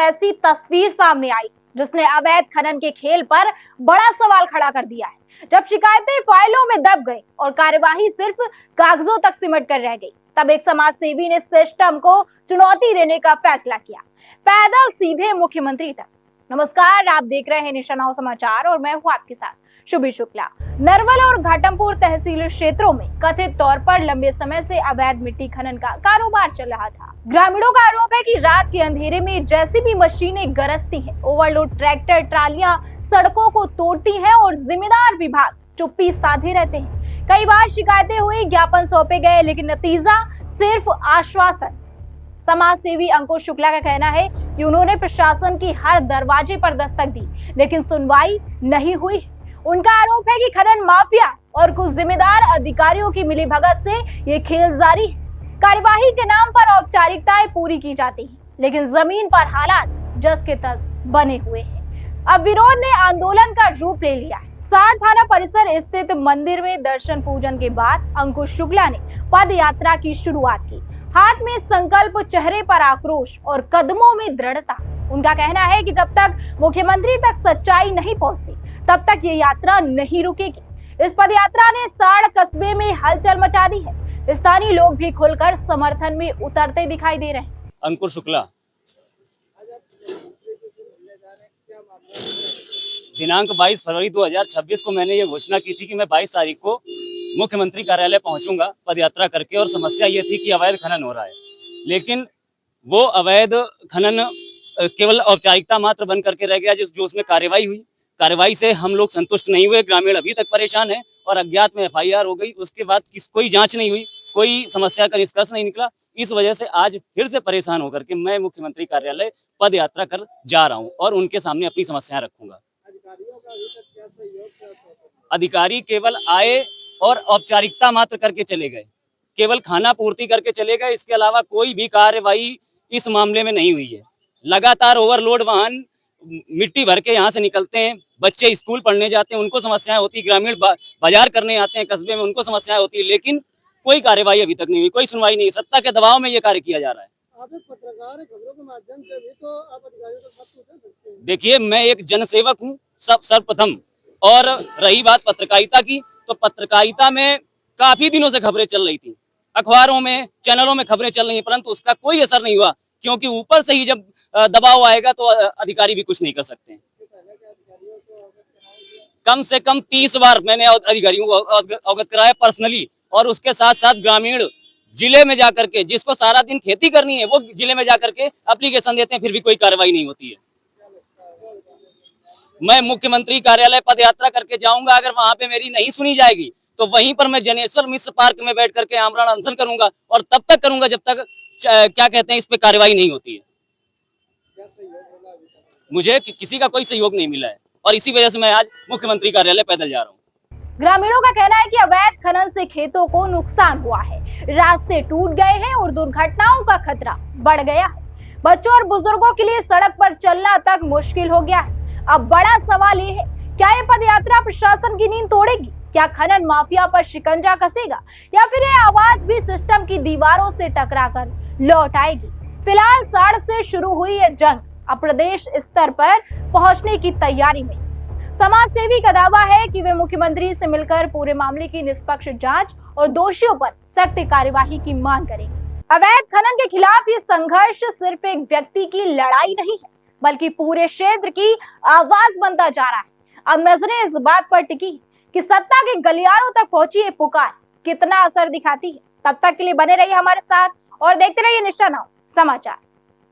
ऐसी तस्वीर सामने आई जिसने अवैध खनन के खेल पर बड़ा सवाल खड़ा कर दिया है। जब शिकायतें फाइलों में दब गई और कार्यवाही सिर्फ कागजों तक सिमट कर रह गई, तब एक समाज सेवी ने सिस्टम को चुनौती देने का फैसला किया, पैदल सीधे मुख्यमंत्री तक। नमस्कार, आप देख रहे हैं निशाना समाचार और मैं हूं आपके साथ शुभी शुक्ला। नरवल और घाटमपुर तहसील क्षेत्रों में कथित तौर पर लंबे समय से अवैध मिट्टी खनन का कारोबार चल रहा था। ग्रामीणों का आरोप है कि रात के अंधेरे में जेसीबी मशीनें गरजती हैं, ओवरलोड ट्रैक्टर ट्रालियां सड़कों को तोड़ती हैं और जिम्मेदार विभाग चुप्पी साधे रहते हैं। कई बार शिकायतें हुई, ज्ञापन सौंपे गए, लेकिन नतीजा सिर्फ आश्वासन। समाज सेवी अंकुश शुक्ला का कहना है कि उन्होंने प्रशासन की हर दरवाजे पर दस्तक दी, लेकिन सुनवाई नहीं हुई। उनका आरोप है कि खनन माफिया और कुछ जिम्मेदार अधिकारियों की मिलीभगत से ये खेल जारी है। कार्यवाही के नाम पर औपचारिकताएं पूरी की जाती हैं, लेकिन जमीन पर हालात जस के तस बने हुए हैं। अब विरोध ने आंदोलन का रूप ले लिया है। साड़ थाना परिसर स्थित मंदिर में दर्शन पूजन के बाद अंकुश शुक्ला ने पद यात्रा की शुरुआत की। हाथ में संकल्प, चेहरे पर आक्रोश और कदमों में दृढ़ता। उनका कहना है कि जब तक मुख्यमंत्री तक सच्चाई नहीं पहुंचती, तब तक ये यात्रा नहीं रुकेगी। इस पद यात्रा ने साड़ कस्बे में हलचल मचा दी है। स्थानीय लोग भी खुलकर समर्थन में उतरते दिखाई दे रहे हैं। अंकुश शुक्ला, दिनांक 22 फरवरी 2026 को मैंने ये घोषणा की थी कि मैं 22 तारीख को मुख्यमंत्री कार्यालय पहुंचूंगा पदयात्रा करके, और समस्या ये थी कि अवैध खनन हो रहा है। लेकिन वो अवैध खनन केवल औपचारिकता मात्र बन करके रह गया। जो उसमें कार्रवाई हुई, कार्रवाई से हम लोग संतुष्ट नहीं हुए। ग्रामीण अभी तक परेशान है और अज्ञात में FIR हो गई। उसके बाद कोई जांच नहीं हुई, कोई समस्या का निष्कर्ष नहीं निकला। इस वजह से आज फिर से परेशान होकर के मैं मुख्यमंत्री कार्यालय पद यात्रा कर जा रहा हूं और उनके सामने अपनी समस्याएं रखूंगा। अधिकारी केवल आए और औपचारिकता मात्र करके चले गए, केवल खाना पूर्ति करके चले गए। इसके अलावा कोई भी कार्रवाई इस मामले में नहीं हुई है। लगातार ओवरलोड वाहन मिट्टी भर के यहाँ से निकलते हैं। बच्चे स्कूल पढ़ने जाते हैं, उनको समस्याएं होती। ग्रामीण बाजार करने आते हैं कस्बे में, उनको समस्याएं होती है। लेकिन कोई कार्यवाही अभी तक नहीं हुई, कोई सुनवाई नहीं। सत्ता के दबाव में ये कार्य किया जा रहा है। आप एक पत्रकार हैं, खबरों के माध्यम से भी तो आप अधिकारियों से सब पूछ सकते हैं। देखिए, मैं एक जनसेवक हूँ सर्वप्रथम, और रही बात पत्रकारिता की, तो पत्रकारिता में काफी दिनों से खबरें चल रही थी, अखबारों में, चैनलों में खबरें चल रही हैं, परंतु उसका कोई असर नहीं हुआ, क्योंकि ऊपर से ही जब दबाव आएगा तो अधिकारी भी कुछ नहीं कर सकते हैं। कम से कम 30 बार मैंने अधिकारियों को अवगत कराया पर्सनली, और उसके साथ साथ ग्रामीण जिले में जाकर के, जिसको सारा दिन खेती करनी है, वो जिले में जाकर के एप्लीकेशन देते हैं, फिर भी कोई कार्रवाई नहीं होती है। मैं मुख्यमंत्री कार्यालय पद यात्रा करके जाऊंगा। अगर वहां पे मेरी नहीं सुनी जाएगी तो वहीं पर मैं जनेश्वर मिश्र पार्क में बैठ करके आमरण अनशन करूंगा, और तब तक करूंगा जब तक क्या कहते हैं इस पे कार्रवाई नहीं होती है। मुझे किसी का कोई सहयोग नहीं मिला है, और इसी वजह से मैं आज मुख्यमंत्री कार्यालय पैदल जा रहा हूँ। ग्रामीणों का कहना है कि अवैध खनन से खेतों को नुकसान हुआ है, रास्ते टूट गए हैं और दुर्घटनाओं का खतरा बढ़ गया है। बच्चों और बुजुर्गों के लिए सड़क पर चलना तक मुश्किल हो गया है। अब बड़ा सवाल ये है, क्या ये पदयात्रा प्रशासन की नींद तोड़ेगी? क्या खनन माफिया पर शिकंजा कसेगा, या फिर ये आवाज भी सिस्टम की दीवारों से टकराकर लौट आएगी? फिलहाल साड़ से शुरू हुई ये जंग अब प्रदेश स्तर पर पहुंचने की तैयारी में। समाज सेवी का दावा है कि वे मुख्यमंत्री से मिलकर पूरे मामले की निष्पक्ष जांच और दोषियों पर सख्त कार्यवाही की मांग करेंगे। अवैध खनन के खिलाफ ये संघर्ष सिर्फ एक व्यक्ति की लड़ाई नहीं है, बल्कि पूरे क्षेत्र की आवाज बनता जा रहा है। अब नजरें इस बात पर टिकी कि सत्ता के गलियारों तक पहुंची ये पुकार कितना असर दिखाती है। तब तक के लिए बने रहिए हमारे साथ और देखते रहिए निशाना समाचार।